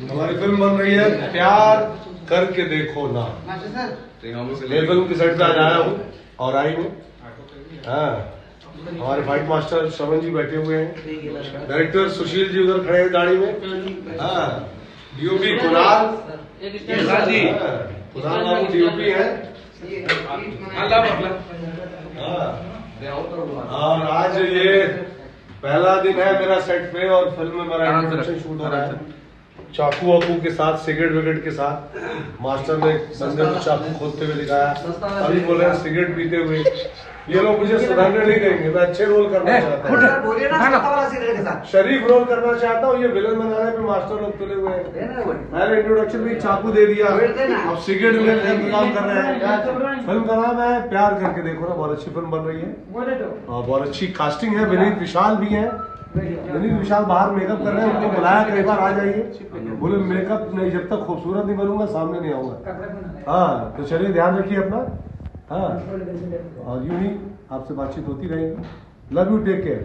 हमारी फिल्म बन रही है प्यार करके देखो ना। मैं फिल्म के सेट पे आज आया हूँ और आई हूँ। हाँ, हमारे फाइट मास्टर श्रवण जी बैठे हुए हैं, डायरेक्टर सुशील जी उधर खड़े हैं गाड़ी में। हाँ, डीओपी कुणाल बाबू डीओपी है। और आज ये पहला दिन है मेरा सेट पे और फिल्म में मेरा इंट्रोडक्शन शूट हो रहा है। चाकू वाकू के साथ, सिगरेट विगरेट के साथ मास्टर ने बंदे को चाकू खोदते हुए दिखाया। अभी बोल रहे हैं सिगरेट पीते हुए। ये लोग मुझे सुधारने नहीं देंगे। मैं अच्छे रोल करना चाहता हूँ, शरीफ रोल करना चाहता हूँ। ये विलन बनाने पे मास्टर लोग तुले हुए हैं। पहले इंट्रोडक्शन में चाकू दे दिया, अब सिगरेट विगरेट का इंतजाम कर रहे हैं। फिल्म का नाम है प्यार करके देखो ना। बहुत अच्छी फिल्म बन रही है और बहुत अच्छी कास्टिंग है। विनीत विशाल भी है। विनीत विशाल बाहर मेकअप कर रहे हैं, उनको बुलाया कई बार आ जाइए। बोले मेकअप नहीं, जब तक खूबसूरत नहीं बनूंगा सामने नहीं आऊंगा। हाँ, तो चलिए ध्यान रखिए अपना। हाँ, और यूं ही आपसे बातचीत होती रहेगी। Love you, take care.